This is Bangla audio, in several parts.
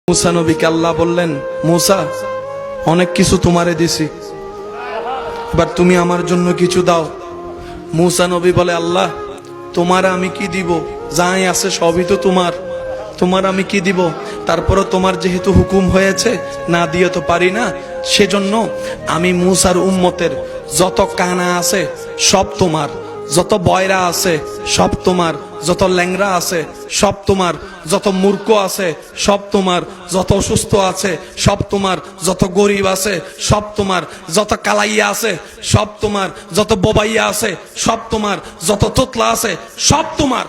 মুসা নবীকে আল্লাহ বললেন, মুসা অনেক কিছু তোমারে দিছি, এবার তুমি আমার জন্য কিছু দাও। মুসা নবী বলে, আল্লাহ তোমার আমি কি দিব, যাই আছে সবই তো তোমার, তোমার আমি কি দিব? তারপরও তোমার যেহেতু হুকুম হয়েছে, না দিয়ে তো পারি না, সেজন্য আমি মুসার উম্মতের যত কানা আছে সব তোমার, যত বয়রা আছে সব তোমার, যত ল্যাংরা আছে সব তোমার, যত মূর্খ আছে সব তোমার, যত অসুস্থ আছে সব তোমার, যত গরিব আছে সব তোমার, যত কালাইয়া আছে সব তোমার, যত বোবাইয়া আছে সব তোমার, যত তোতলা আছে সব তোমার।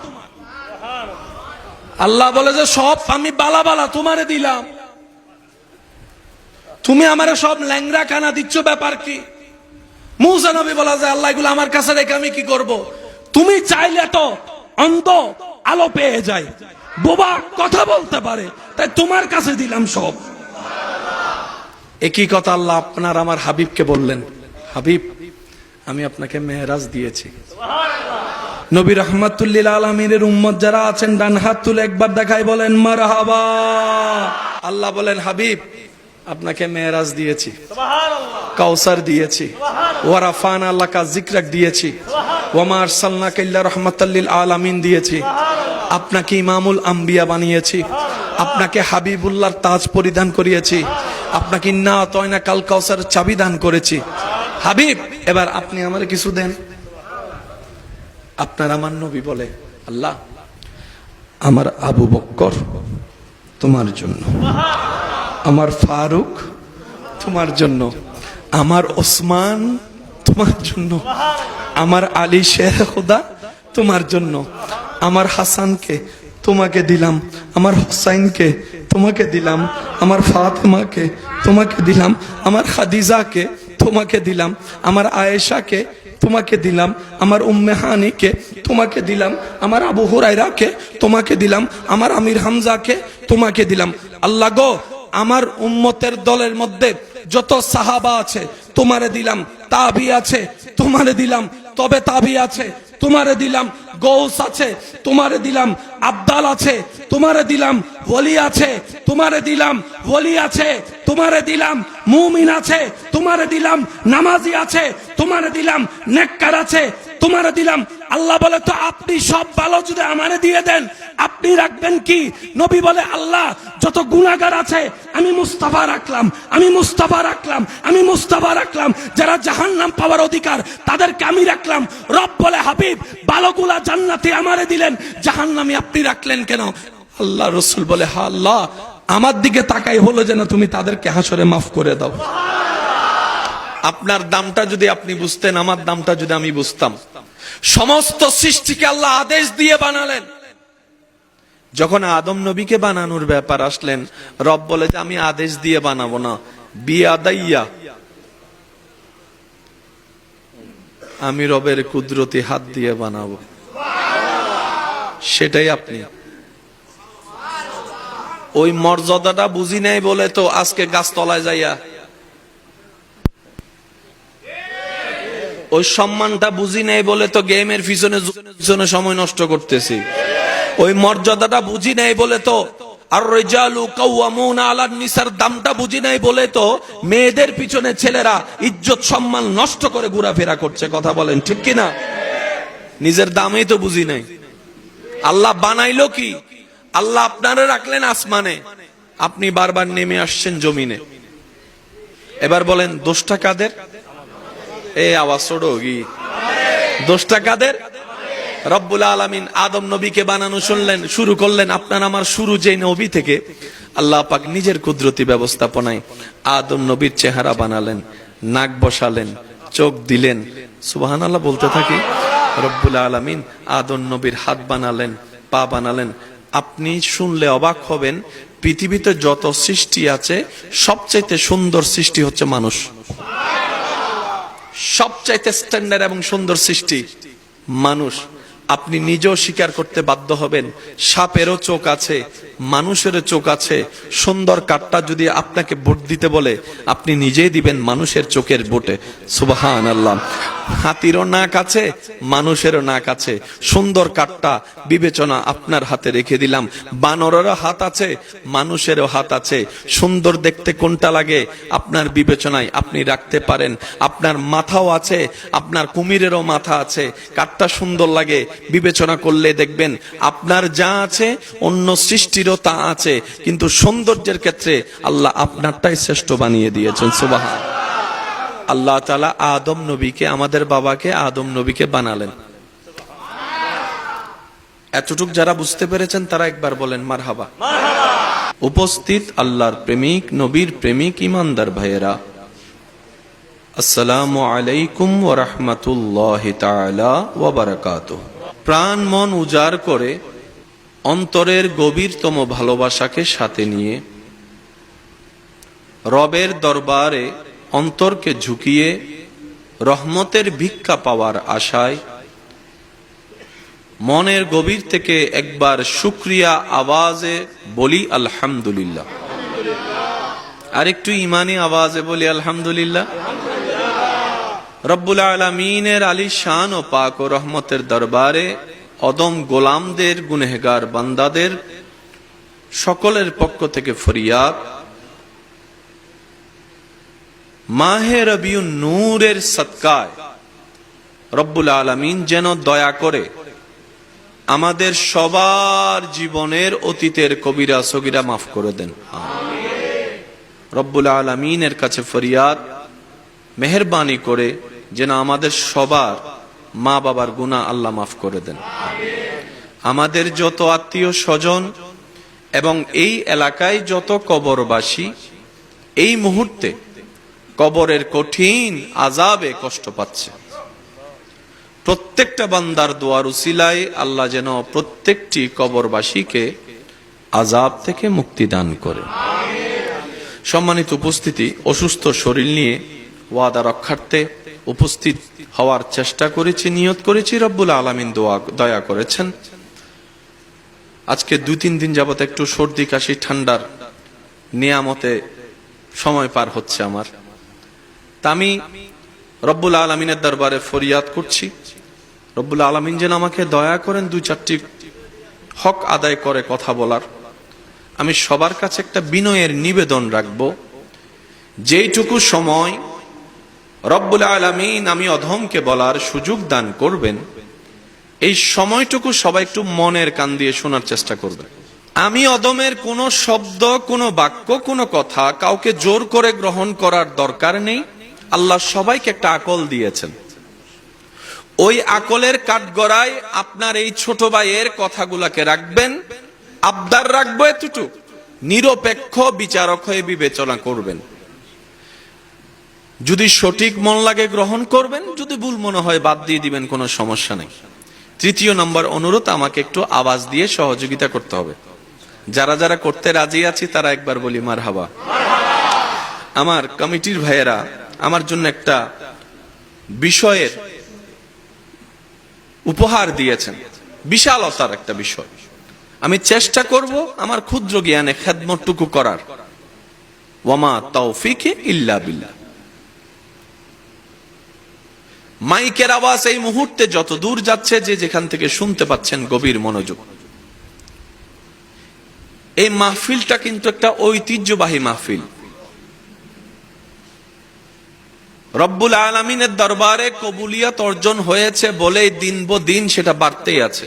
আল্লাহ বলে যে সব আমি বালা বালা তোমারে দিলাম, তুমি আমারে সব ল্যাংরা কানা দিচ্ছ, ব্যাপার কি? মুসা নবী বলা যায়, আল্লাহ এগুলো আমার কাছে রেখে আমি কি করব? তুমি চাইলে তো অন্ধ আলো পেয়ে যায়, বোবা কথা বলতে পারে, তাই তোমার কাছে দিলাম সব। একই কথা আল্লাহ আপনার আমার হাবিবকে বললেন, হাবিব আমি আপনাকে মেহরাজ দিয়েছি। নবী রাহমাতুল লিল আলামিনের উম্মত যারা আছেন ডান হাত তুলে একবার দেখায় বলেন মারহাবা। আল্লাহ বলেন, হাবিব আপনাকে মেহরাজ দিয়েছি, কাউসার দিয়েছি, ওয়ারাফানা লাকা যিকরাক দিয়েছি, ওয়ামা আরসালনাকা ইল্লা রাহমাতাল লিল আলামিন দিয়েছি, আপনাকে ইমামুল আম্বিয়া বানিয়েছি, আপনাকে হাবিবুল্লাহর তাজ পরিধান করিয়েছি, আপনাকে ইন্না আতাইনা কাল কাউসার চাবি দান করেছি। হাবিব এবার আপনি আমারে কিছু দেন। আপনার আমার নবী বলে, আল্লাহ আমার আবু বকর তোমার জন্য, আমার ফারুক তোমার জন্য, আমার ওসমান তোমার জন্য, আমার আলী শের খুদা তোমার জন্য, আমার হাসানকে তোমাকে দিলাম, আমার হুসাইনকে তোমাকে দিলাম, আমার ফাতেমাকে তোমাকে দিলাম, আমার খাদিজাকে তোমাকে দিলাম, আমার আয়েশাকে তোমাকে দিলাম, আমার উম্মে হানিকে তোমাকে দিলাম, আমার আবু হুরায়রাকে তোমাকে দিলাম, আমার আমির হামজাকে তোমাকে দিলাম। আল্লাহ গো, আমার উম্মতের দলের মধ্যে যত সাহাবা আছে তোমারে দিলাম, তাবি আছে তোমারে দিলাম, তবে তাবি আছে তোমারে দিলাম, গৌস আছে তোমারে দিলাম, আব্দাল আছে তোমারে দিলাম, ওলি আছে তোমারে দিলাম, ওলি আছে তোমারে দিলাম, মুমিন আছে তোমারে দিলাম, নামাজি আছে তোমারে দিলাম, নেককার আছে তোমারে দিলাম। আল্লাহ বলে, তো আপনি সব ভালো যদি আমারে দিয়ে দেন আপনি রাখবেন কি? নবী বলে, আল্লাহ যত গুনাহগার আছে আমি মুস্তাফা রাখলাম, আমি মুস্তাফা রাখলাম, আমি মুস্তাফা রাখলাম, যারা জাহান্নাম পাওয়ার অধিকার তাদেরকে আমি রাখলাম। রব বলে, হাবিব ভালোগুলা জান্নাতে আমারে দিলেন, জাহান্নামী আপনি রাখলেন কেন? আল্লাহ রসুল বলে, হ্যাঁ আল্লাহ আমার দিকে তাকাই হলো যেন তুমি তাদেরকে হাসরে মাফ করে দাও। আপনার দামটা যদি আপনি বুঝতেন, আমার দামটা যদি আমি বুঝতাম। সমস্ত সৃষ্টিকে আল্লাহ আদেশ দিয়ে বানালেন। যখন আদম নবীকে বানানোর ব্যাপার আসলেন, রব বলে যে আমি আদেশ দিয়ে বানাবো না, বিয়াদাইয়া, আমি রবের কুদরতি হাত দিয়ে বানাবো। সেটাই আপনি ওই মর্যাদাটা বুঝি নাই বলে তো আজকে গাছতলায় যাইয়া, ওই সম্মানটা বুঝি নাই বলে তো গেমের পিছনে সময় নষ্ট করতেছি, ওই মর্যাদাটা বুঝি নাই বলে তো আর রিজালু কাওয়ামুনা আলান নিসার দামটা বুঝি নাই বলে তো মেয়েদের পিছনে ছেলেরা ইজ্জত সম্মান নষ্ট করে ঘোরাফেরা করছে। কথা বলেন ঠিক কিনা? নিজের দামই তো বুঝি নাই। আল্লাহ বানাইলো কি? আল্লাহ আপনারা রাখলেন আসমানে, আপনি বারবার নেমে আসছেন জমিনে। এবার বলেন দোষটা কাদের? এ আওয়াজ ছোড়ো কি? দোষটা কাদের? রব্বুল আলামিন আদম নবীকে বানানো শুরু করলেন। আপনার আমার শুরু যে নবী থেকে, আল্লাহ পাক নিজের কুদরতি ব্যবস্থাপনায় আদম নবীর চেহারা বানালেন, নাক বসালেন, চোখ দিলেন, সুবহানাল্লাহ বলতে থাকি। রব্বুল আলামিন আদম নবীর হাত বানালেন, পা বানালেন। আপনি শুনলে অবাক হবেন, পৃথিবীতে যত সৃষ্টি আছে সবচাইতে সুন্দর সৃষ্টি হচ্ছে মানুষ। সবচাইতে স্ট্যান্ডার্ড এবং সুন্দর সৃষ্টি মানুষ। আপনি নিজেও স্বীকার করতে বাধ্য হবেন, সাপেরও চোখ আছে, মানুষেরও চোখ আছে। সুন্দর কাঠটা যদি আপনাকে ভোট দিতে বলে, আপনি নিজেই দিবেন মানুষের চোখের ভোটে। সুবহানাল্লাহ। হাতিরও নাক আছে, মানুষেরও নাক আছে। সুন্দর কাঠটা বিবেচনা আপনার হাতে রেখে দিলাম। বানরেরও হাত আছে, মানুষেরও হাত আছে। সুন্দর দেখতে কোনটা লাগে আপনার বিবেচনায় আপনি রাখতে পারেন। আপনার মাথাও আছে, আপনার কুমিরেরও মাথা আছে। কাঠটা সুন্দর লাগে, বিবেচনা করলে দেখবেন আপনার যা আছে অন্য সৃষ্টিরও তা আছে, কিন্তু সৌন্দর্যের ক্ষেত্রে আল্লাহ আপনারটাই শ্রেষ্ঠ বানিয়ে দিয়েছেন। সুবহান আল্লাহ তাআলা আদম নবীকে, আমাদের বাবাকে আদম নবীকে বানালেন। এতটুক যারা বুঝতে পেরেছেন তারা একবার বলেন মারহাবা। উপস্থিত আল্লাহর প্রেমিক, নবীর প্রেমিক, ইমানদার ভাইয়েরা, আসসালামু আলাইকুম ওয়া রাহমাতুল্লাহি তাআলা ওয়া বারাকাতুহু। প্রাণ মন উজাড় করে অন্তরের গভীরতম ভালোবাসাকে সাথে নিয়ে রবের দরবারে অন্তরকে ঝুঁকিয়ে রহমতের ভিক্ষা পাওয়ার আশায় মনের গভীর থেকে একবার শুকরিয়া আওয়াজে বলি আলহামদুলিল্লাহ। আর একটু ইমানি আওয়াজে বলি আলহামদুলিল্লাহ। রব্বুল আলামিনের আলিশান ও পাক ও রহমতের দরবারে অদম গোলামদের, গুনহগার বান্দাদের সকলের পক্ষ থেকে ফরিয়াদ, মাহে রবিউন নূরের সদকায় রব্বুল আলামিন যেন দয়া করে আমাদের সবার জীবনের অতীতের কবিরা সগীরা মাফ করে দেন। রব্বুল আলামিনের কাছে ফরিয়াদ, মেহেরবানি করে যেন আমাদের সবার মা বাবার গুনাহ আল্লাহ মাফ করে দেন। আমাদের যত আত্মীয় স্বজন এবং এই এলাকায় যত কবরবাসী এই মুহূর্তে কবরের কঠিন আযাবে কষ্ট পাচ্ছে, প্রত্যেকটা বান্দার দোয়ার উসিলায় আল্লাহ যেন প্রত্যেকটি কবরবাসীকে আযাব থেকে মুক্তি দান করে। সম্মানিত উপস্থিতি, অসুস্থ শরীর নিয়ে ওয়াদা রক্ষার্থে উপস্থিত হওয়ার চেষ্টা করেছি, নিয়ত করেছি। রব্বুল আলামিন দয়া করেছেন। আজকে 2-3 দিন যাবত একটু সর্দি কাশি ঠান্ডার নিয়ামতে সময় পার হচ্ছে আমার। তা আমি রব্বুল আলামিনের দরবারে ফরিয়াদ করছি, রব্বুল আলামিন যেন আমাকে দয়া করেন 2-4টি হক আদায় করে কথা বলার। আমি সবার কাছে একটা বিনয়ের নিবেদন রাখব, যেইটুকু সময় রব্বুল আলামিন আমি অধমকে বলার সুযোগ দান করবেন, এই সময়টুকু সবাই একটু মনের কান দিয়ে শোনার চেষ্টা করবেন। আমি অদমের কোনো শব্দ, কোনো বাক্য, কোনো কথা কাউকে জোর করে গ্রহণ করার দরকার নেই। আল্লাহ সবাইকে একটা আকল দিয়েছেন। ওই আকলের কাঠগড়ায় আপনার এই ছোট ভাইয়ের কথাগুলাকে রাখবেন, আবদার রাখবো এতটুকু, নিরপেক্ষ বিচারক হয়ে বিবেচনা করবেন। যদি সঠিক মন লাগে গ্রহণ করবেন, যদি ভুল মনে হয় বাদ দিয়ে দিবেন, কোনো সমস্যা নেই। 3 নম্বর অনুরোধ, আমাকে একটু আওয়াজ দিয়ে সহযোগিতা করতে হবে। যারা যারা করতে রাজি আছি তারা একবার বলি মারহাবা। আমার কমিটির ভাইয়েরা আমার জন্য একটা বিষয়ের উপহার দিয়েছেন, বিশালতার একটা বিষয়। আমি চেষ্টা করব আমার ক্ষুদ্র জ্ঞানে খেদমতটুকু করার। ওয়ামা তাওফিকে ইল্লা বিল্লাহ। মাইকের আওয়াজ এই মুহূর্তে যত দূর যাচ্ছে, যে যেখান থেকে শুনতে পাচ্ছেন, গভীর মনোযোগ। এই মাহফিলটা কিন্তু একটা ঐতিহ্যবাহী মাহফিল। রব্বুল আলামিনের দরবারে কবুলিয়ত অর্জন হয়েছে বলে দিন দিন সেটা বাড়তেই আছে।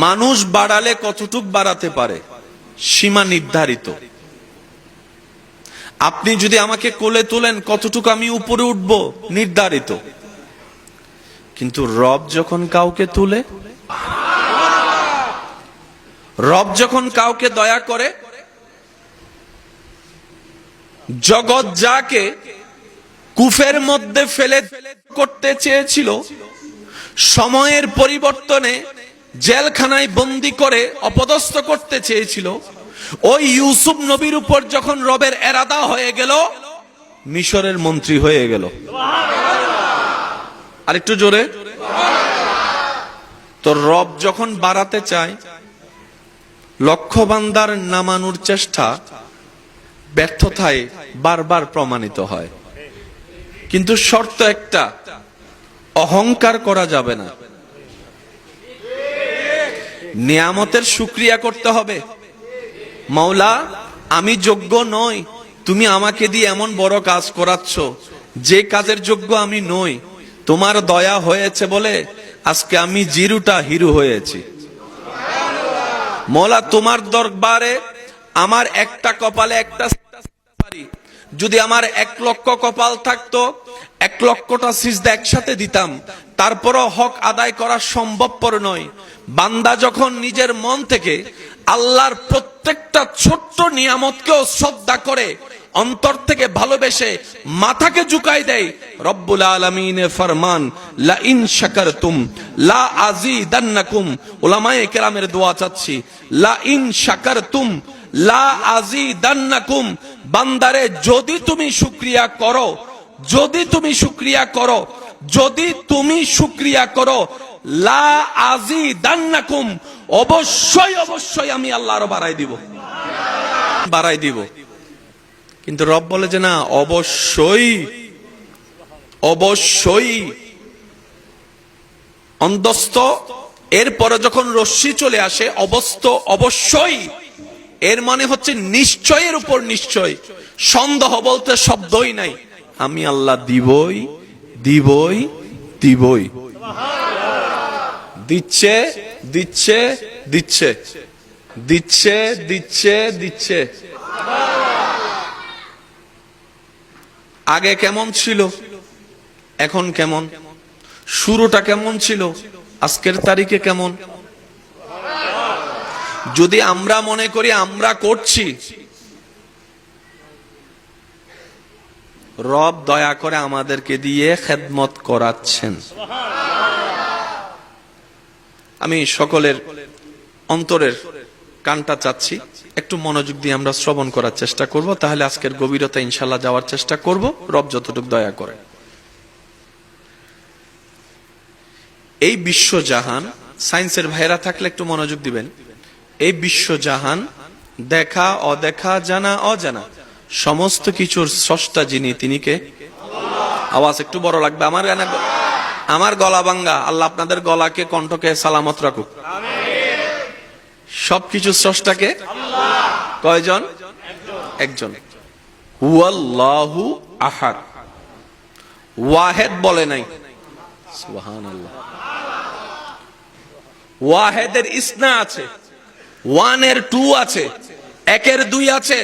মানুষ বাড়ালে কতটুক বাড়াতে পারে সীমা নির্ধারিত। আপনি যদি আমাকে কোলে তোলেন কতটুকু আমি উপরে উঠব নির্ধারিত। কিন্তু রব যখন কাউকে তুলে, রব যখন কাউকে দয়া করে, জগৎ যাকে কুফের মধ্যে ফেলে করতে চেয়েছিল, সময়ের পরিবর্তনে জেলখানায় বন্দী করে অপদস্থ করতে চেয়েছিল, ওই ইউসুফ নবীর উপর যখন রবের এরাদা হয়ে গেল, মিশরের মন্ত্রী হয়ে গেল। আরেকটু জোরে। তো রব যখন বাড়াতে চায়, লক্ষ বান্দার নামানোর চেষ্টা ব্যর্থতায় বারবার প্রমাণিত হয়। কিন্তু শর্ত একটা, অহংকার করা যাবে না। নিয়ামতের শুকরিয়া করতে হবে। মাওলা, আমি যোগ্য নই, তুমি আমাকে দিয়ে এমন বড় কাজ করাচ্ছ যে কাজের যোগ্য আমি নই। তোমার দয়া হয়েছে বলে আজকে আমি জিরুটা হিরো হয়েছি। মাওলা, তোমার দরবারে আমার একটা কপালে একটা, যদি আমার 1 লক্ষ কপাল থাকতো 1 লক্ষটা সিজদা একসাথে দিতাম, তারপরও হক আদায় করা সম্ভবপর নয়। বান্দা যখন নিজের মন থেকে আল্লাহর প্রত্যেকটা ছোট্ট নিয়ামতকেও শ্রদ্ধা করে, অন্তর থেকে ভালোবেসে মাথাকে ঝুঁকাই দেয়, রব্বুল আলামিনের ফরমান, লা ইন শাকারতুম লা আযীদান্নাকুম। উলামায়ে কেরামের দোয়া চাচ্ছি, লা ইন শাকারতুম লা আযীদান্নাকুম। বান্দারে, যদি তুমি শুকরিয়া করো, যদি তুমি শুকরিয়া করো, যদি তুমি শুকরিয়া করো, লা আযীদান্নাকুম, অবশ্যই অবশ্যই আমি আল্লাহ আরো বাড়াই দিব, বাড়াই দিব। কিন্তু রব বলে যে না, অবশ্যই অবশ্যই অন্তস্থ। এরপরে যখন রশ্মি চলে আসে অবস্থ অবশ্যই, এর মানে হচ্ছে নিশ্চয়ের উপর নিশ্চয়, সন্দেহ বলতে শব্দই নাই। আমি আল্লাহ দিবই দিবই দিবই। দিচ্ছে দিচ্ছে দিচ্ছে দিচ্ছে দিচ্ছে দিচ্ছে। আগে কেমন ছিল, এখন কেমন, শুরুটা কেমন ছিল, আজকের তারিখে কেমন। যদি আমরা মনে করি আমরা করছি, রব দয়া করে আমাদেরকে দিয়ে খেদমত করাচ্ছেন। আমি সকলের অন্তরের কানটা চাচ্ছি, একটু মনোযোগ দিয়ে আমরা শ্রবণ করার চেষ্টা করব, তাহলে আজকের গভীরতা ইনশাল্লাহ যাওয়ার চেষ্টা করব, রব যতটুকু দয়া করে। এই বিশ্বজাহান, সায়েন্সের ভাইরা থাকলে একটু মনোযোগ দিবেন। এই বিশ্বজাহান, দেখা অদেখা, জানা অজানা, সমস্ত কিছুর স্রষ্টা যিনি, তিনি কে? আওয়াজ একটু বড় লাগবে, আমার গলা ভাঙ্গা। আল্লাহ আপনাদের গলাকে, কণ্ঠকে সালামত রাখুক। সবকিছু স্রষ্টাকে কয়জন? একজন। হুয়াল্লাহু আহাদ। ওয়াহেদ বলে নাই, সুবহানাল্লাহ। ওয়াহেদের ইসনা আছে, 1 এর 2 আছে, 1 এর 2 আছে।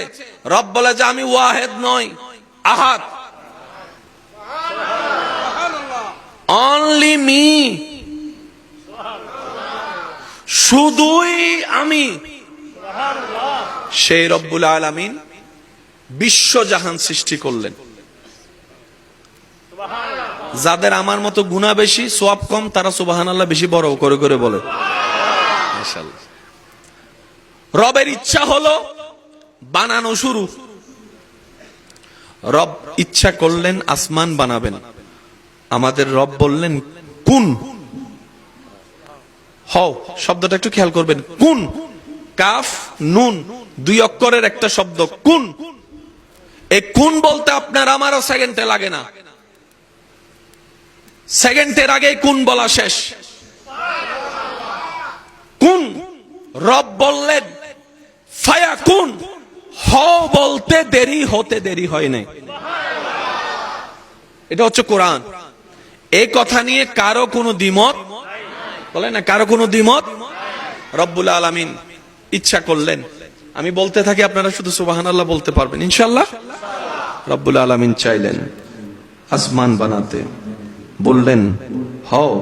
রব বলে যে আমি ওয়াহেদ নই, আহাদ। অনলি মি, শুধুই আমি। সেই রব্বুল আলামিন বিশ্বজাহান সৃষ্টি করলেন। যাদের আমার মতো গুনাহ বেশি, সওয়াব কম, তারা সুবহানাল্লাহ বেশি বড় করে করে বলে মাশাআল্লাহ। রবের ইচ্ছা হলো বানানো শুরু। রব ইচ্ছা করলেন আসমান বানাবেন, আমাদের রব বললেন কুন হও। শব্দটা একটু খেয়াল করবেন, কুন, কাফ নুন, 2 অক্ষরের একটা শব্দ কুন। এই কুন বলতে আপনার আমারও সেকেন্ডে লাগে না, সেকেন্ডের আগে কুন বলা শেষ। কুন, রব বললেন ফায়াকুন, হও বলতে দেরি হতে দেরি হয় নাই। এটা হচ্ছে কোরআন। এই কথা নিয়ে কারো কোনো দ্বিমত, বলে না, কারো কোনো দ্বিমত। রব্বুল আলামিন ইচ্ছা করলেন, আমি বলতে থাকি, আপনারা শুধু সুবহানাল্লাহ বলতে পারবেন ইনশাআল্লাহ। রব্বুল আলামিন চাইলেন আসমান বানাতে, বললেন হও,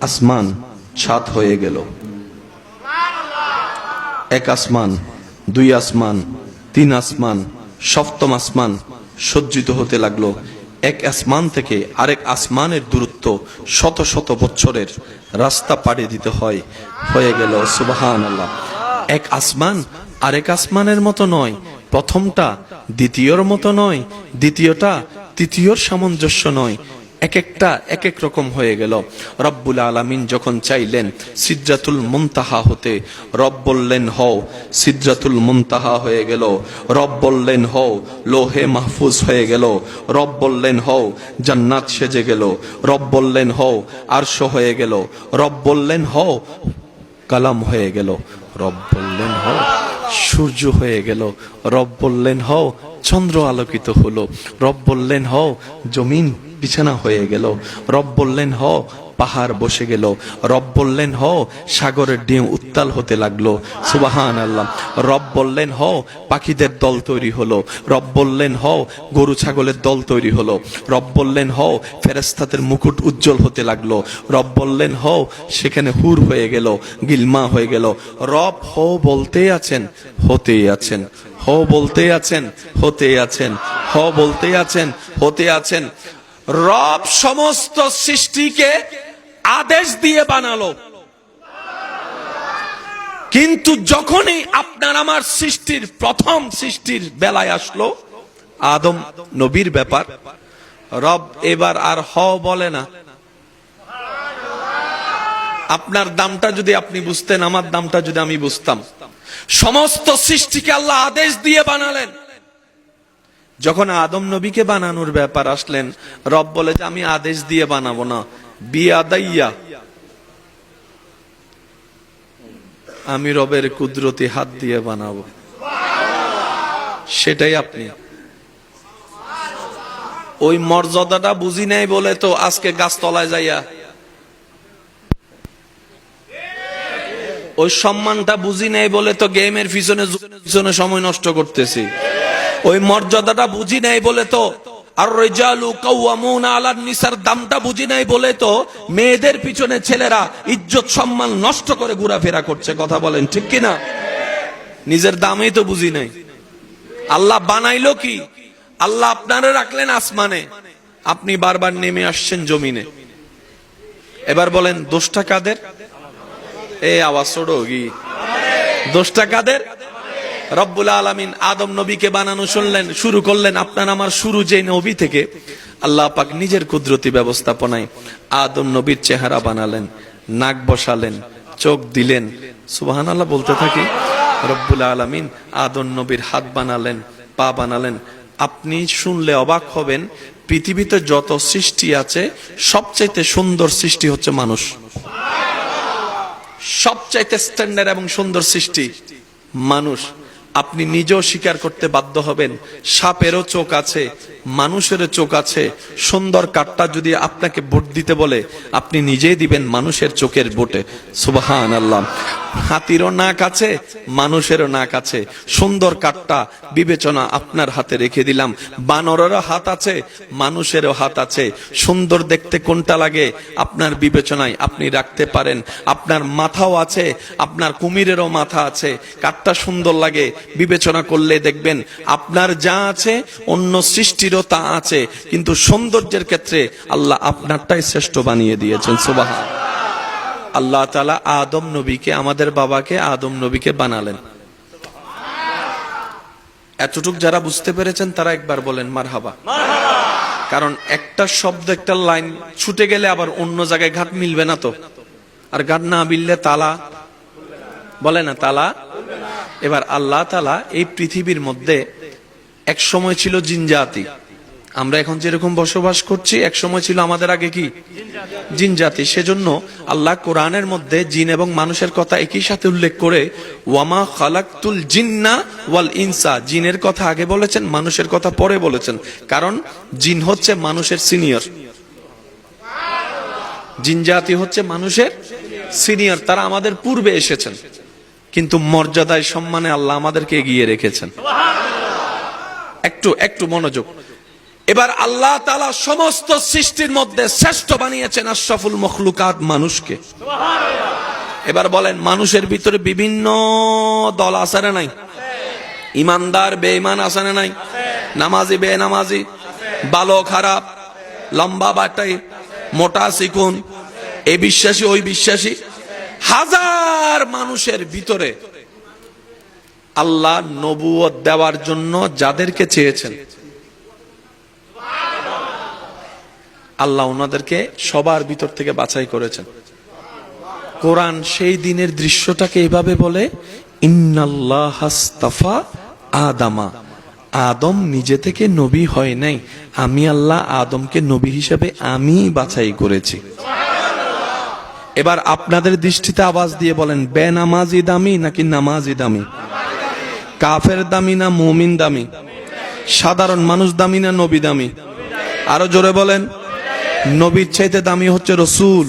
আসমান ছাদ হয়ে গেল। 1 আসমান, 2 আসমান, 3 আসমান, 7ম আসমান সজ্জিত হতে লাগলো। 1 আসমান থেকে আরেক আসমানের দূরত্ব শত শত বছরের রাস্তা পাড়ি দিতে হয়। হয়ে গেল সুবহানাল্লাহ। 1 আসমান আরেক আসমানের মতো নয়, প্রথমটা দ্বিতীয়র মতো নয়, দ্বিতীয়টা তৃতীয়র সামঞ্জস্য নয়। এক একটা এক এক রকম হয়ে গেল। রব্বুল আলামিন যখন চাইলেন সিদরাতুল মুনতাহা হতে, রব বললেন হও, সিদরাতুল মুনতাহা হয়ে গেল। রব বললেন হও, লোহে মাহফুজ হয়ে গেল। রব বললেন হও, জান্নাত সেজে গেল। রব বললেন হও, আরশ হয়ে গেল। রব বললেন হও, কালাম হয়ে গেল। রব বললেন হও, সূর্য হয়ে গেল। রব বললেন হও, চন্দ্র আলোকিত হলো। রব বললেন হও, জমিন বিছানা হয়ে গেল। রব বললেন হও, পাহাড় বসে গেল। রব বললেন হও, সাগরের ঢেউ উত্তাল হতে লাগলো। সুবহানাল্লাহ। রব বললেন হও, পাখিদের দল তৈরি হলো। রব বললেন হও, গরু ছাগলের দল তৈরি হলো। রব বললেন হও, ফেরেশতাদের মুকুট উজ্জ্বল হতে লাগলো। রব বললেন হও, সেখানে হুর হয়ে গেল, গিলমা হয়ে গেল। রব হও বলতেই আছেন, হতেই আছেন। হও বলতেই আছেন, হতেই আছেন। হও বলতেই আছেন, হতে আছেন। রব সমস্ত সৃষ্টিকে আদেশ দিয়ে বানালো, কিন্তু যখনই আপনার আমার সৃষ্টির প্রথম সৃষ্টির বেলায় আসলো আদম নবীর ব্যাপার, রব এবার আর হ বলে না। আপনার দামটা যদি আপনি বুঝতেন, আমার দামটা যদি আমি বুঝতাম। সমস্ত সৃষ্টিকে আল্লাহ আদেশ দিয়ে বানালেন। যখন আদম নবীকে বানানোর ব্যাপার আসলেন, রব বলে যে আমি আদেশ দিয়ে বানাবো না, বিয়াদাইয়া, আমি রবের কুদরতি হাত দিয়ে বানাবো। সেটাই আপনি ওই মর্যাদাটা বুঝি নাই বলে তো আজকে গাছতলায় যাইয়া, ওই সম্মানটা বুঝি নাই বলে তো গেমের পিছনে সময় নষ্ট করতেছি। ওই মর্যাদাটা বুঝি নাই বলে তো, আর রিজালু কাওয়ামুনা আলান নিসার দামটা বুঝি নাই বলে তো মেয়েদের পিছনে ছেলেরা ইজ্জত সম্মান নষ্ট করে ঘোরাফেরা করছে। কথা বলেন ঠিক কিনা? নিজের দামই তো বুঝি নাই। আল্লাহ বানাইলো কি? আল্লাহ আপনারে রাখলেন আসমানে, আপনি বারবার নেমে আসছেন জমিনে। এবার বলেন দোষটা কাদের? এই আওয়াজ ছোড়ো কি? দোষটা কাদের? রব্বুল আলামিন আদম নবীকে বানানো শুরু করলেন। আপনার আমার শুরু যে নবী থেকে, আল্লাহ পাক নিজের কুদরতি ব্যবস্থাপনায় আদম নবীর চেহারা বানালেন, নাক বসালেন, চোখ দিলেন। সুবহানাল্লাহ বলতে থাকি। রব্বুল আলামিন আদম নবীর হাত বানালেন, পা বানালেন। আপনি শুনলে অবাক হবেন, পৃথিবীতে যত সৃষ্টি আছে সবচাইতে সুন্দর সৃষ্টি হচ্ছে মানুষ। সবচাইতে স্ট্যান্ডার্ড এবং সুন্দর সৃষ্টি মানুষ। আপনি নিজেও স্বীকার করতে বাধ্য হবেন, সাপেরও চোখ আছে, মানুষেরও চোখ আছে। সুন্দর কাঠটা যদি আপনাকে ভোট দিতে বলে, আপনি নিজেই দিবেন মানুষের চোখের ভোটে। সুবহানাল্লাহ। হাতিরও নাক আছে, মানুষেরও নাক আছে। সুন্দর কাঠটা বিবেচনা আপনার হাতে রেখে দিলাম। বানরেরও হাত আছে, মানুষেরও হাত আছে। সুন্দর দেখতে কোনটা লাগে আপনার বিবেচনায় আপনি রাখতে পারেন। আপনার মাথাও আছে, আপনার কুমিরেরও মাথা আছে। কাঠটা সুন্দর লাগে, বিবেচনা করলে দেখবেন আপনার যা আছে অন্য সৃষ্টিরও তা আছে, কিন্তু সৌন্দর্যের ক্ষেত্রে আল্লাহ আপনারটাই শ্রেষ্ঠ বানিয়ে দিয়েছেন। সুবহান আল্লাহ তাআলা আদম নবীকে, আমাদের বাবাকে আদম নবীকে বানালেন। এতটুক যারা বুঝতে পেরেছেন তারা একবার বলেন মারহাবা। কারণ একটা শব্দ, একটা লাইন ছুটে গেলে আবার অন্য জায়গায় ঘাট মিলবে না তো। আর ঘাট না মিললে তালা বলে না, তালা। এবার আল্লাহ তাআলা এই পৃথিবীর মধ্যে এক সময় ছিল জিন জাতি। আমরা এখন যেরকম বসবাস করছি, এক সময় ছিল আমাদের আগে কি জিন জাতি। সেজন্য আল্লাহ কোরআনের মধ্যে জিন এবং মানুষের কথা একই সাথে উল্লেখ করে ওয়ামা খালাকতুল জিন্না ওয়াল ইনসা, জিনের কথা আগে বলেছেন, মানুষের কথা পরে বলেছেন। কারণ জিন হচ্ছে মানুষের সিনিয়র, জিন জাতি হচ্ছে মানুষের সিনিয়র। তারা আমাদের পূর্বে এসেছেন, কিন্তু মর্যাদায় সম্মানে আল্লাহ আমাদেরকে এগিয়ে রেখেছেন। একটু মনোযোগ। এবার আল্লাহ তাআলা সমস্ত সৃষ্টির মধ্যে শ্রেষ্ঠ বানিয়েছেন আশরাফুল মখলুকাত, মানুষকে। এবার বলেন মানুষের ভিতরে বিভিন্ন দল আছে না নাই? ইমানদার বেঈমান আছে না নাই? নামাজি বেনামাজি, ভালো খারাপ, লম্বা বাটাই, মোটা চিকন, এই বিশ্বাসী ওই বিশ্বাসী। হাজার মানুষের ভিতরে আল্লাহ নবুয়ত দেওয়ার জন্য যাদেরকে চেয়েছেন, আল্লাহ ওনাদেরকে সবার ভিতর থেকে বাছাই করেছেন। কোরআন সেই দিনের দৃশ্যটাকে এভাবে বলে, ইন্নাল্লাহাস্তাফা আদামা, আদম নিজে থেকে নবী হয় নাই, আমি আল্লাহ আদমকে নবী হিসেবে আমি বাছাই করেছি। এবার আপনাদের দৃষ্টিতে আওয়াজ দিয়ে বলেন, বেনামাজি দামি নাকি নামাজি দামি? কাফের দামি না মুমিন দামি? সাধারণ মানুষ দামি না নবী দামি? আরো জোরে বলেন। নবীর চাইতে দামি হচ্ছে রসুল।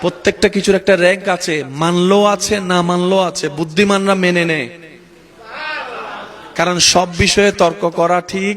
প্রত্যেকটা কিছুর একটা র্যাঙ্ক আছে, মানলো আছে না মানলো আছে, বুদ্ধিমানরা মেনে নেয়। কারণ সব বিষয়ে তর্ক করা ঠিক।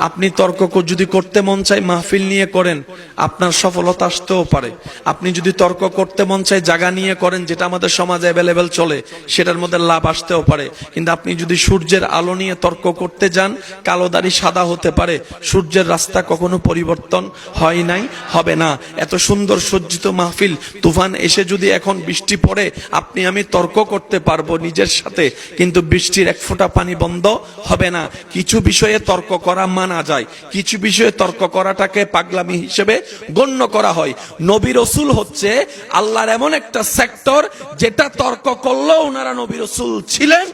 আপনি তর্ক যদি করতে মন চায় মাহফিল নিয়ে করেন, আপনার সফলতা আসতেও পারে। আপনি যদি তর্ক করতে মন চায় জায়গা নিয়ে করেন, যেটা আমাদের সমাজে অ্যাভেলেবেল চলে, সেটার মধ্যে লাভ আসতেও পারে। কিন্তু আপনি যদি সূর্যের আলো নিয়ে তর্ক করতে যান, কালো দাড়ি সাদা হতে পারে। সূর্যের রাস্তা কখনো পরিবর্তন হয় নাই, হবে না। এত সুন্দর সজ্জিত মাহফিল, তুফান এসে যদি এখন বৃষ্টি পড়ে, আপনি আমি তর্ক করতে পারবো নিজের সাথে, কিন্তু বৃষ্টির এক ফোঁটা পানি বন্ধ হবে না। কিছু বিষয়ে তর্ক করা মানা যায়, কিছু বিষয়ে তর্ক করাটাকে পাগলামি হিসেবে গণ্য করা হয়। নবী রাসূল হচ্ছে আল্লাহর এমন একটা সেক্টর, যেটা তর্ক করলেও ওনারা নবী রাসূল ছিলেন,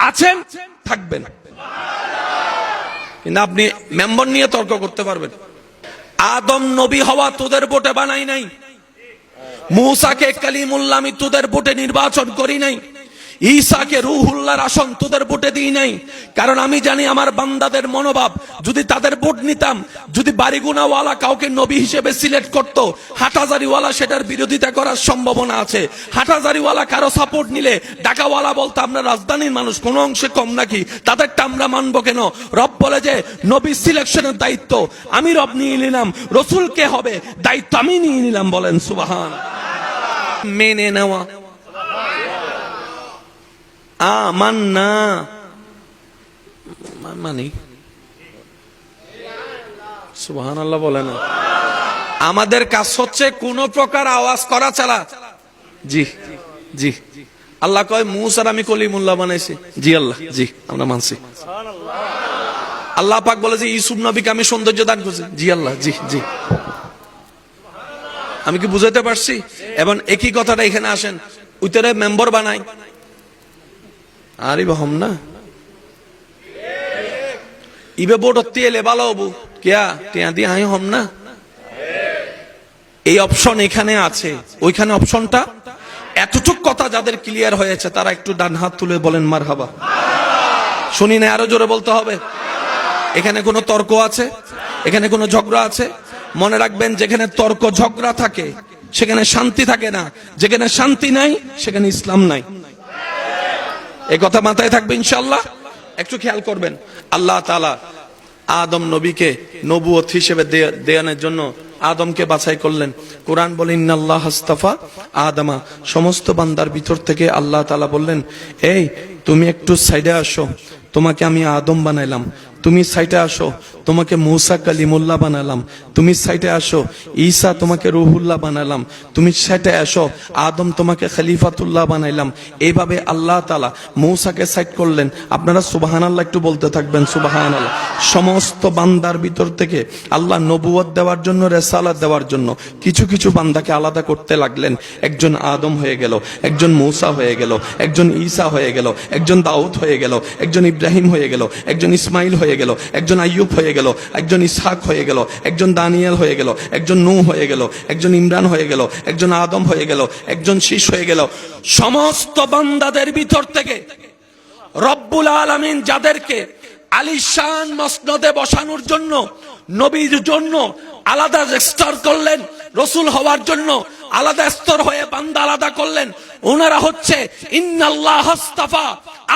আছেন, থাকবেন। কিন্তু আপনি মেম্বার নিয়ে তর্ক করতে পারবেন। আদম নবী হওয়া তোদের ভোটে বানাই নাই, মূসাকে কালিমুল্লাহ আমি তোদের ভোটে নির্বাচন করি নাই, ঈসাকে রূহুল্লাহর আসন তোদের ভোটে দিই নাই। কারণ আমি জানি আমার বান্দাদের মনোভাব। যদি তাদের ভোট নিতাম, যদি বাড়িগুনাওয়ালা কাউকে নবী হিসেবে সিলেক্ট করতো, হাটাজারিওয়ালা সেটার বিরোধিতা করার সম্ভাবনা আছে। হাটাজারিওয়ালা কারো সাপোর্ট নিলে ঢাকাওয়ালা বলতো আমরা রাজধানীর মানুষ, কোন অংশে কম নাকি, তাদেরটা আমরা মানবো কেন? রব বলে যে নবী সিলেকশনের দায়িত্ব আমি রব নিয়ে নিলাম, রসুলকে হবে দায়িত্ব আমি নিয়ে নিলাম। বলেন সুবহান। মেনে নেওয়া, আমান্না মানি, সুবহানাল্লাহ বলে না। আমাদের কাজ হচ্ছে কোন প্রকার আওয়াজ করা ছাড়া, জি জি। আল্লাহ কয় মুসার আমি কলিমুল্লাহ বানাইছি, জি আল্লাহ, জি আমরা মানছি। আল্লাহ পাক বলে যে ইউসুফ নবীকে আমি সৌন্দর্য দান করছি, জি আল্লাহ, জি জি। আমি কি বুঝাতে পারছি? এবং একই কথাটা এখানে আসেন, উত্তরে মেম্বার বানাই, আরে হম না ইবে বোর্ড তেলে ভালো হবো কিয়া টিয়া দিয়ে হাই হম না। এই অপশন এখানে আছে, ওইখানে অপশনটা। এতটুক কথা যাদের ক্লিয়ার হয়েছে তারা একটু ডান হাত তুলে বলেন মারহাবা। শুনি না, আরো জোরে বলতে হবে। এখানে কোনো তর্ক আছে? এখানে কোনো ঝগড়া আছে? মনে রাখবেন, যেখানে তর্ক ঝগড়া থাকে সেখানে শান্তি থাকে না, যেখানে শান্তি নাই সেখানে ইসলাম নাই। এই কথা মাথায় থাকবে ইনশাআল্লাহ। একটু খেয়াল করবেন, আল্লাহ তাআলা আদম নবীকে নবুয়ত হিসেবে দেয়ানোর জন্য আদমকে বাছাই করলেন। কোরআন বলে ইন্নাল্লাহাস্তাফা আদামা, সমস্ত বান্দার ভিতর থেকে আল্লাহ তাআলা বললেন, এই তুমি একটু সাইডে আসো, তোমাকে আমি আদম বানাইলাম। তুমি সাইডে আসো, তোমাকে মূসা কালিমুল্লাহ বানালাম। তুমি সাইডে আসো, ঈসা তোমাকে রূহুল্লাহ বানালাম। তুমি সাইডে আসো, আদম তোমাকে খলিফাতুল্লাহ বানাইলাম। এইভাবে আল্লাহ তাআলা মূসাকে সাইড করলেন। আপনারা সুবহানাল্লাহ একটু বলতে থাকবেন, সুবহানাল্লাহ। সমস্ত বান্দার ভিতর থেকে আল্লাহ নবুয়ত দেওয়ার জন্য, রিসালাত দেওয়ার জন্য কিছু কিছু বান্দাকে আলাদা করতে লাগলেন। একজন আদম হয়ে গেল, একজন মূসা হয়ে গেল, একজন ঈসা হয়ে গেল, একজন দাউদ হয়ে গেল, একজন ইব্রাহিম হয়ে গেল, একজন ইসমাইল হয়ে গেল, একজন আইয়ুব হয়ে গেল, একজন ইসহাক হয়ে গেল, একজন দানিয়েল হয়ে গেল, একজন নূহ হয়ে গেল, একজন ইমরান হয়ে গেল, একজন আদম হয়ে গেল, একজন শীষ হয়ে গেল। সমস্ত বান্দাদের ভিতর থেকে রব্বুল আলামিন যাদেরকে আলিশান মসনদে বসানোর জন্য, নবীর জন্য আলাদা স্তর করলেন, রসুল হওয়ার জন্য আলাদা স্তর হয়ে বান্দা আলাদা করলেন, ওনারা হচ্ছে ইন্নাল্লাহাস্তাফা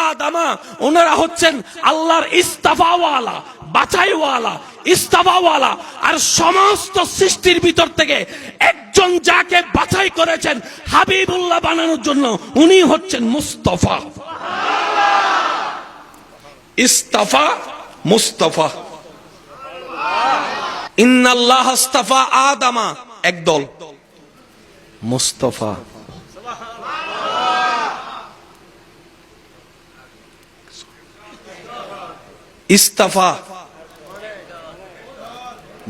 আদামা। ওনারা হচ্ছেন আল্লাহর ইস্তাফাওয়ালা, বাছাইওয়ালা, ইস্তাফাওয়ালা। আর সমস্ত সৃষ্টির ভিতর থেকে একজন যাকে বাছাই করেছেন হাবিবুল্লাহ বানানোর জন্য, উনি হচ্ছেন মুস্তাফা। ইস্তাফা, মুস্তাফা। ইন্নাল্লাহাস্তাফা আদামা একদল, মুস্তাফা ইস্তাফা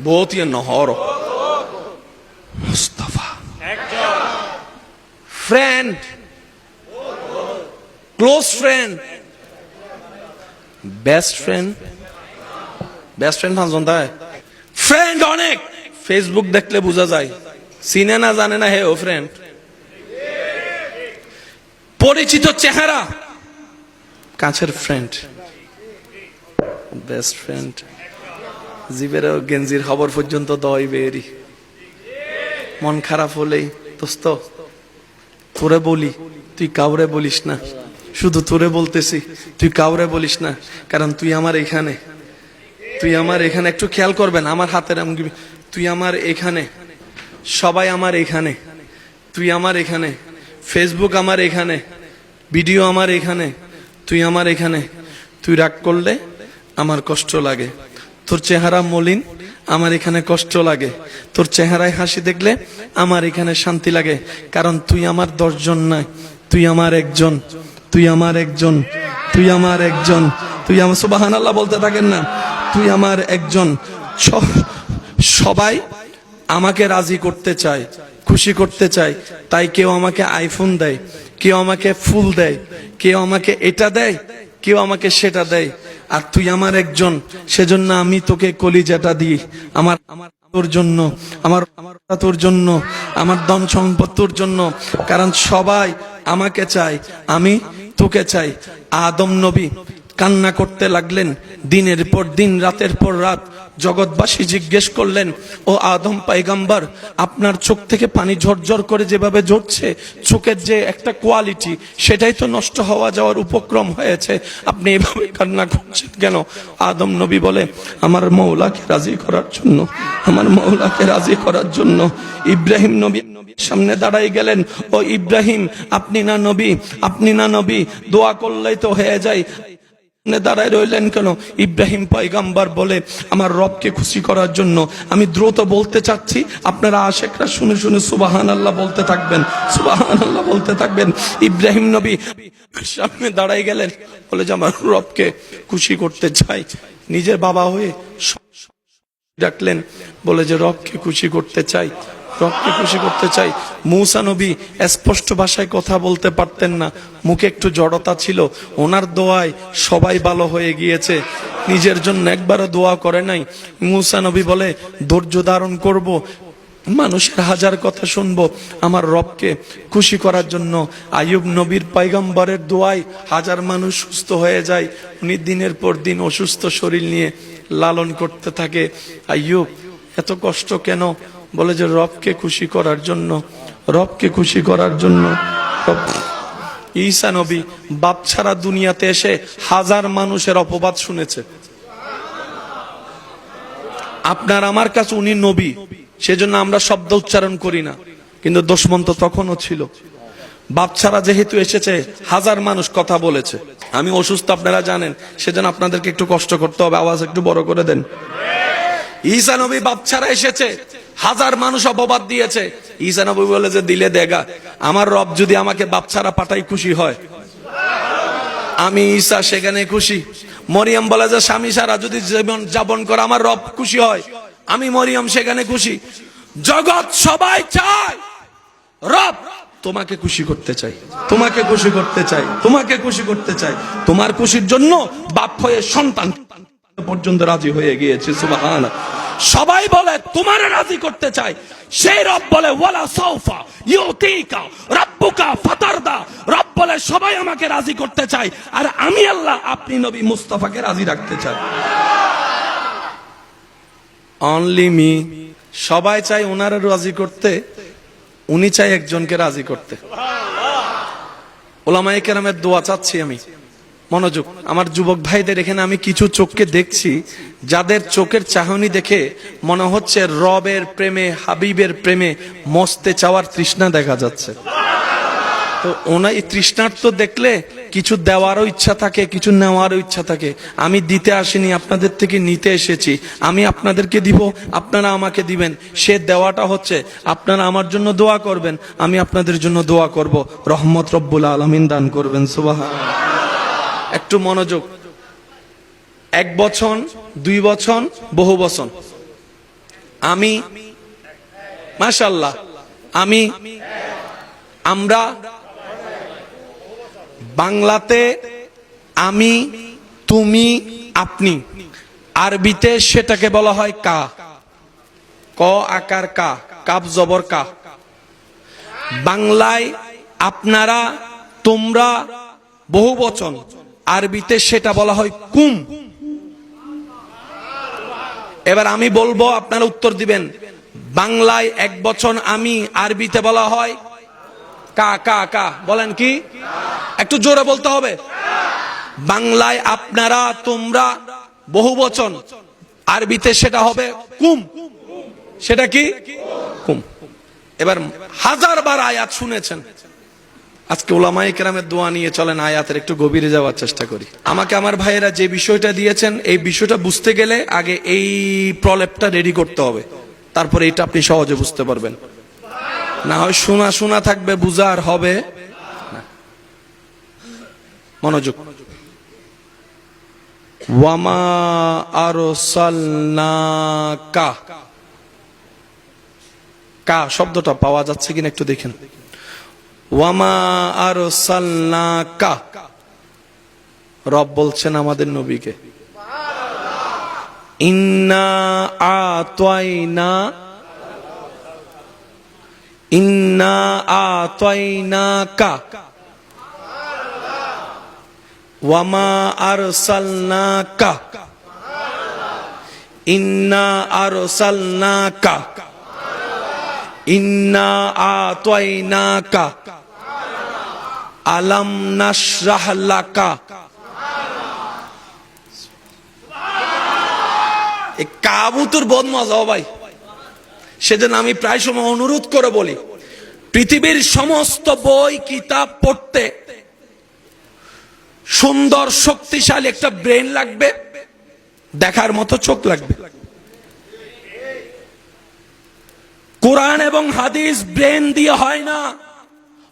বহুত ইয়ে নহর Mustafa friend, close friend, best friend. Best friend পাঁচজন তাই, ফ্রেন্ড অনেক। ফেসবুক দেখলে বোঝা যায়, চিনে না জানে না হে ও ফ্রেন্ড। পরিচিত চেহারা কাছের ফ্রেন্ড, বেস্ট ফ্রেন্ড। জীবের গেঞ্জির খবর পর্যন্ত দই বেরি। মন খারাপ হলেই দোস্ত তোরে বলি, তুই কাউরে বলিস না, শুধু তোরে বলতেছি, তুই কাউরে বলিস না, কারণ তুই আমার এখানে, তুই আমার এখানে। একটু খেয়াল করবেন আমার হাতের আঙ্গুল, তুই আমার এখানে, সবাই আমার এখানে, তুই আমার এখানে, ফেসবুক আমার এখানে, ভিডিও আমার এখানে, তুই আমার এখানে। তুই রাগ করলে আমার কষ্ট লাগে, তোর চেহারা মলিন আমার এখানে কষ্ট লাগে, তোর চেহারায় হাসি দেখলে আমার এখানে শান্তি লাগে, কারণ তুই আমার 10 জন নয়, তুই আমার একজন, তুই আমার একজন, তুই আমার একজন, তুই আমার, সুবহানাল্লাহ বলতে থাকেন না, তুই আমার একজন। সবাই আমাকে রাজি করতে চায়, খুশি করতে চায়, তাই কেউ আমাকে আইফোন দেয়, কেউ আমাকে ফুল দেয়, কেউ আমাকে এটা দেয়, কেউ আমাকে সেটা দেয়, আর তুই আমার একজন, সেজন্য আমি তোকে কলিজাটা দিই। আমার তোর জন্য, আমার তোর জন্য, আমার ধন সম্পদ তোর জন্য, কারণ সবাই আমাকে চায়, আমি তোকে চাই। আদম নবী কান্না করতে লাগলেন দিনের পর দিন, রাতের পর রাত। জগৎবাসী জিজ্ঞেস করলেন, ও আদম পয়গম্বর, আপনার চোখ থেকে পানি ঝরঝর করে যেভাবে ঝরছে, চোখের যে একটা কোয়ালিটি সেটাই তো নষ্ট হওয়া যাওয়ার উপক্রম হয়েছে, আপনি এভাবে কান্না করছেন কেন? আদম নবী বলে, আমার মওলাকে রাজি করার জন্য, আমার মওলাকে রাজি করার জন্য। ইব্রাহিম নবী সামনে দাঁড়াই গেলেন, ও ইব্রাহিম, আপনি না নবী, আপনি না নবী, দোয়া করলেই তো হয়ে যায়, দাঁড়ায় রইলেন কেন? ইব্রাহিম পয়গম্বর বলে, আমার রবকে খুশি করার জন্য। আমি দ্রুত বলতে চাচ্ছি, আপনারা আশেকরা শুনে শুনে সুবহানাল্লাহ বলতে থাকবেন, সুবহানাল্লাহ বলতে থাকবেন। ইব্রাহিম নবী সামনে দাঁড়াই গেলেন, বলে যে আমার রবকে খুশি করতে চাই। নিজের বাবা হয়ে ডাকলেন, বলে যে রবকে খুশি করতে চাই, রবকে খুশি করতে চাই। মূসা নবী স্পষ্ট ভাষায় কথা বলতে পারতেন না, মুখে একটু জড়তা ছিল, ওনার দোয়ায় সবাই ভালো হয়ে গিয়েছে, নিজের জন্য একবারও দোয়া করে নাই। মূসা নবী বলে, ধৈর্য ধারণ করব, মানুষের হাজার কথা শুনবো, আমার রবকে খুশি করার জন্য। আইয়ুব নবীর পয়গম্বরের দোয়ায় হাজার মানুষ সুস্থ হয়ে যায়, উনি দিনের পর দিন অসুস্থ শরীর নিয়ে লালন করতে থাকে। আইয়ুব এত কষ্ট কেন? বলে যে রবকে খুশি করার জন্য, রবকে খুশি করার জন্য। ঈসা নবী বাপ ছাড়া দুনিয়াতে এসে হাজার মানুষের অপবাদ শুনেছে। আপনার আমার কাছে উনি নবী, সেজন্য আমরা শব্দ উচ্চারণ করি না, কিন্তু দুশমন তো তখনও ছিল। বাপ ছাড়া যেহেতু এসেছে, হাজার মানুষ কথা বলেছে। আমি অসুস্থ আপনারা জানেন, সেজন্য আপনাদেরকে একটু কষ্ট করতে হবে, আওয়াজ একটু বড় করে দেন। ঈসা নবী বাপ ছাড়া এসেছে, হাজার মানুষ অপবাদ দিয়েছে। ঈসা নবী বলে যে দিলে দেগা, আমার রব যদি আমাকে বাপ ছাড়া পাঠাই খুশি হয়, আমি ঈসা সেখানে খুশি। মরিয়ম বলে যে স্বামী ছাড়া যদি জীবন যাপন করে আমার রব খুশি হয়, আমি মরিয়ম সেখানে খুশি। জগৎ সবাই চায় রব তোমাকে খুশি করতে চাই, তোমাকে খুশি করতে চাই, তোমাকে খুশি করতে চাই। তোমার খুশির জন্য বাপ হয়ে সন্তান পর্যন্ত রাজি হয়ে গিয়েছে, সুবহানাল্লাহ। সবাই বলে তোমারে রাজি করতে চাই, সেই রব বলে ওয়ালা সাউফা ইউতিকা রাব্বুকা ফাতারদা। রব বলে সবাই আমাকে রাজি করতে চাই, আর আমি আল্লাহ আপনি নবী মুস্তাফাকে রাজি রাখতে চাই। Only me. সবাই চাই ওনারে রাজি করতে, উনি চাই একজনকে রাজি করতে। উলামায়ে কেরামের দোয়া চাচ্ছি আমি। মনোযোগ, আমার যুবক ভাইদের এখানে আমি কিছু চোখকে দেখছি, যাদের চোখের চাহনি দেখে মনে হচ্ছে রবের প্রেমে, হাবিবের প্রেমে মস্তে চাওয়ার তৃষ্ণা দেখা যাচ্ছে। তো ওনার এই তৃষ্ণার্ত দেখলে কিছু দেওয়ারও ইচ্ছা থাকে, কিছু নেওয়ারও ইচ্ছা থাকে। আমি দিতে আসিনি, আপনাদের থেকে নিতে এসেছি। আমি আপনাদেরকে দিব, আপনারা আমাকে দিবেন। সে দেওয়াটা হচ্ছে আপনারা আমার জন্য দোয়া করবেন, আমি আপনাদের জন্য দোয়া করব, রহমত রব্বুল আলামিন দান করবেন। সুবহানাল্লাহ। একটু মনোযোগ। 1 বছর, 2 বছর, বহু বছর, আমি, মাশাআল্লাহ, আমি, আমরা। বাংলাতে আমি, তুমি, আপনি। আরবিতে সেটাকে বলা হয় কা। ক আকার কা, কাব জবর কা। বাংলায় আপনারা, তোমরা বহুবচন, আরবিতে সেটা বলা হয় কুম। এবার আমি বলবো, আপনারা উত্তর দিবেন। বাংলায় এক বচন আমি, আরবিতে বলা হয় কা। কা কা বলেন কি? একটু জোরে বলতে হবে। বাংলায় আপনারা, তোমরা বহুবচন, আরবিতে সেটা হবে কুম। সেটা কি? কুম। এবার হাজারবার আয়াত শুনেছেন, আজকে উলামায়ে কেরামের দোয়া নিয়ে চলেন আয়াতের একটু গভীরে যাওয়ার চেষ্টা করি। আমাকে আমার ভাইয়েরা যে বিষয়টা দিয়েছেন, এই বিষয়টা বুঝতে গেলে আগে এই প্রলেপটা রেডি করতে হবে, তারপরে এটা আপনি সহজে বুঝতে পারবেন। না হয় শোনা শোনা থাকবে, বুঝার হবে না। মনোযোগ। ওয়ামা আরসালনাকা, কা শব্দটা পাওয়া যাচ্ছে কিনা একটু দেখেন। ওয়ামা আরসালনাকা, রব বলছেন আমাদের নবীকে। ইন্না আতাইনা, ইন্না আতাইনাকা, ওয়ামা আরসালনাকা, ইন্না আরসালনাকা, ইন্না আতাইনাকা, আলাম নাশরাহ লাকা। এই কাবুতুর বহুত মজা ভাই। সেজন্য আমি প্রায় সময় অনুরোধ করে বলি, পৃথিবীর সমস্ত বই কিতাব পড়তে সুন্দর শক্তিশালী একটা ব্রেন লাগবে, দেখার মতো চোখ লাগবে। কোরআন এবং হাদিস ব্রেন দিয়ে হয় না,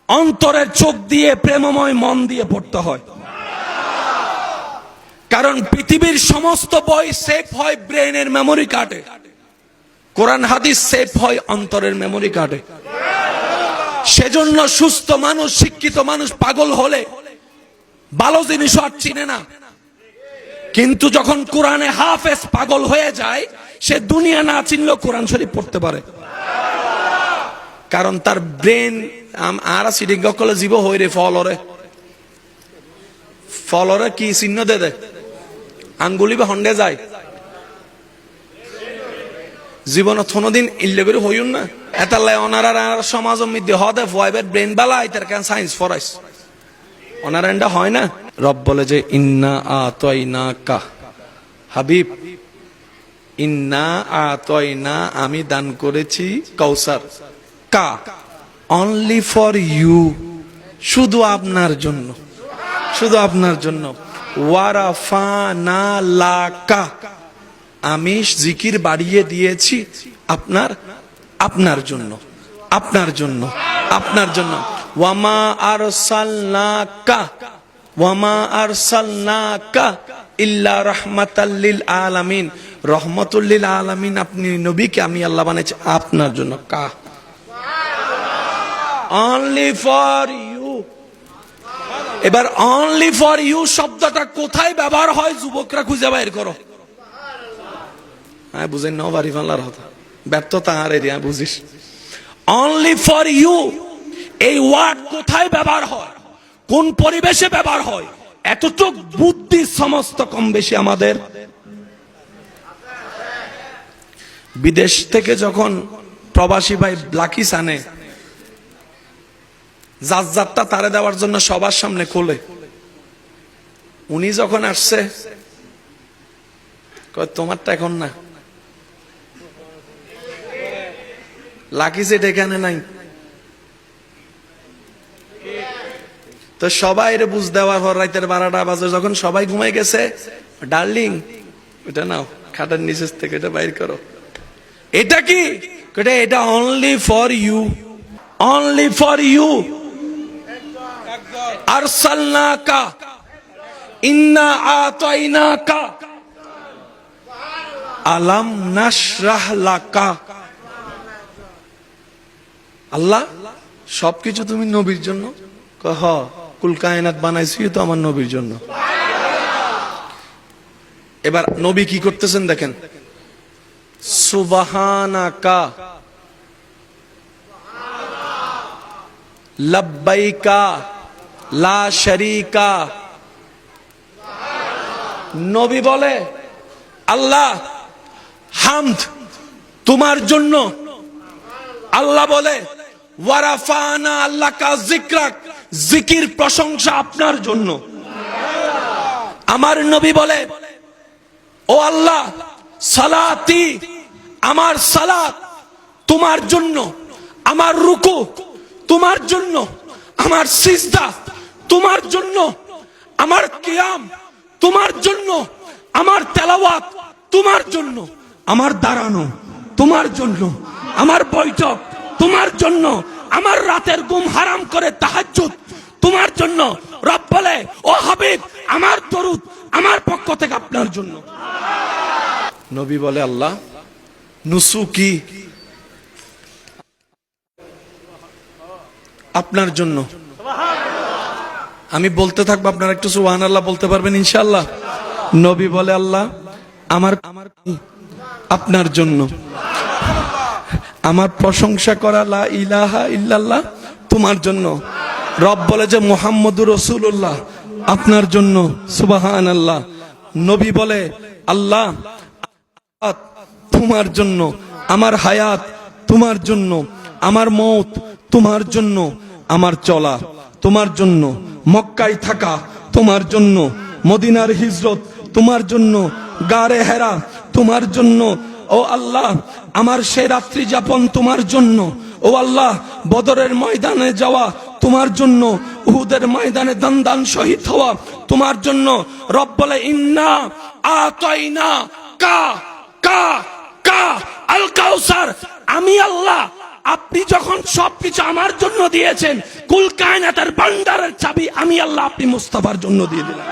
অন্তরের চোখ দিয়ে, প্রেমময় মন দিয়ে পড়তে হয়। কারণ পৃথিবীর সমস্ত বই সেভ হয় ব্রেনের মেমোরি কার্ডে, কোরআন হাদিস সেভ হয় অন্তরের মেমোরি কার্ডে। সেজন্য সুস্থ মানুষ, শিক্ষিত মানুষ পাগল হলে ভালো জিনিস আর চিনে না, কিন্তু যখন কোরআনে হাফেজ পাগল হয়ে যায়, সে দুনিয়া না চিনলেও কোরআন শরীফ পড়তে পারে। কারণ তার ব্রেন আর সিডিং কলে জীব হই রে, ফলরে ফলরে কি চিহ্ন দে দে, আঙ্গুলি বা হন্ডে যায়, জীবন কোনদিন ইল্লে করে হইউন না। এতাল্লাই ওনারা সমাজ মধ্যে হদে ফয়েবের ব্রেন বালা আইতার কেন সায়েন্স ফরাইস ওনারা এন্ডা হয় না। রব বলে যে ইন্না আতাইনাকা, হাবিব ইন্না আতাইনা, আমি দান করেছি কাউসার, কা অনলি ফর ইউ, শুধু আপনার জন্য, শুধু আপনার জন্য। ওয়ারাফানা লাকা, আমি জিকির বাড়িয়ে দিয়েছি আপনার, আপনার জন্য, আপনার জন্য, আপনার জন্য। ওয়ামা আরসালনাকা, ওয়ামা আরসালনাকা ইল্লা রাহমাতাল লিল আলামিন, রহমাতুল লিল আলামিন আপনি নবীকে আমি আল্লাহ বানাইছি আপনার জন্য। কা অনলি ফর ইউ। এবার অনলি ফর ইউ শব্দটা কোথায় ব্যবহার হয় যুবকরা খুঁজে বাইর করো। হ্যাঁ বুঝেন না, বাড়ি ফাল্লার কথা ব্যর্থতা আর এরিয়া বুঝিস। অনলি ফর ইউ এই ওয়ার্ড কোথায় ব্যবহার হয়, কোন পরিবেশে ব্যবহার হয়, এতটুক বুদ্ধি সমস্ত কম বেশি আমাদের। বিদেশ থেকে যখন প্রবাসী ভাই ব্লাকিস আনে, যাত্রা তারে দেওয়ার জন্য সবার সামনে খোলে, উনি যখন আসছে তোমারটা এখন না, লাকি সেট এখানে নাই, তো সবাই বুঝ দেওয়ার পর রাতের 12টা বাজে যখন সবাই ঘুমাই গেছে, ডার্লিং এটা নাও খাটের নিচের থেকে এটা বাইর করো। এটা কি? এটা only for you, only for you. আরসালনাকা ইন্না আতাইনাকা, আলাম নাশরাহ লাকা। আল্লাহ সবকিছু তুমি নবীর জন্য? হ, কুল কায়নাত বানাইছি তো আমার নবীর জন্য। এবার নবী কি করতেছেন দেখেন, সুবহানাকা লাব্বাইকা লা শারীকা। নবী বলে আল্লাহ হামদ তোমার জন্য। আল্লাহ বলে ওয়ারাফানা আল্লাকা যিকরাক, জিকির প্রশংসা আপনার জন্য। আমার নবী বলে ও আল্লাহ সালাতি, আমার সালাত তোমার জন্য, আমার রুকু তোমার জন্য, আমার সিজদা তোমার জন্য, আমার কিয়াম তোমার জন্য, আমার তেলাওয়াত তোমার জন্য, আমার দাঁড়ানো তোমার জন্য, আমার বৈঠক তোমার জন্য, আমার রাতের ঘুম হারাম করে তাহাজ্জুদ তোমার জন্য। রব বলে ও হাবিব আমার দরুদ আমার পক্ষ থেকে আপনার জন্য। নবী বলে আল্লাহ নুসুকি আপনার জন্য। আমি বলতে থাকবো, আপনারা একটু সুবহানাল্লাহ বলতে পারবেন ইনশাআল্লাহ। নবী বলে আল্লাহ আমার আপনার জন্য। আমার প্রশংসা করা লা ইলাহা ইল্লাল্লাহ তোমার জন্য। রব বলে যে মুহাম্মদুর রাসূলুল্লাহ আপনার জন্য। সুবহানাল্লাহ। নবী বলে আল্লাহ তোমার জন্য, আমার হায়াত তোমার জন্য, আমার মওত তোমার জন্য, আমার চলা তোমার জন্য, মক্কায় থাকা তোমার জন্য, মদিনার হিজরত তোমার জন্য, গারে হেরা তোমার জন্য। ও আল্লাহ আমার সেই রাত্রি যাপন তোমার জন্য। ও আল্লাহ বদরের ময়দানে যাওয়া তোমার জন্য, উহুদের ময়দানে দান শহীদ হওয়া তোমার জন্য। রব বলে ইন্না আতাইনা কা কা কা আল কাউসার। আমি আল্লাহ আপনি যখন সবকিছু আমার জন্য দিয়েছেন, কুল কায়নাতের ভান্ডারের চাবি আমি আল্লাহ আপনি মুস্তাফার জন্য দিয়ে দিলেন।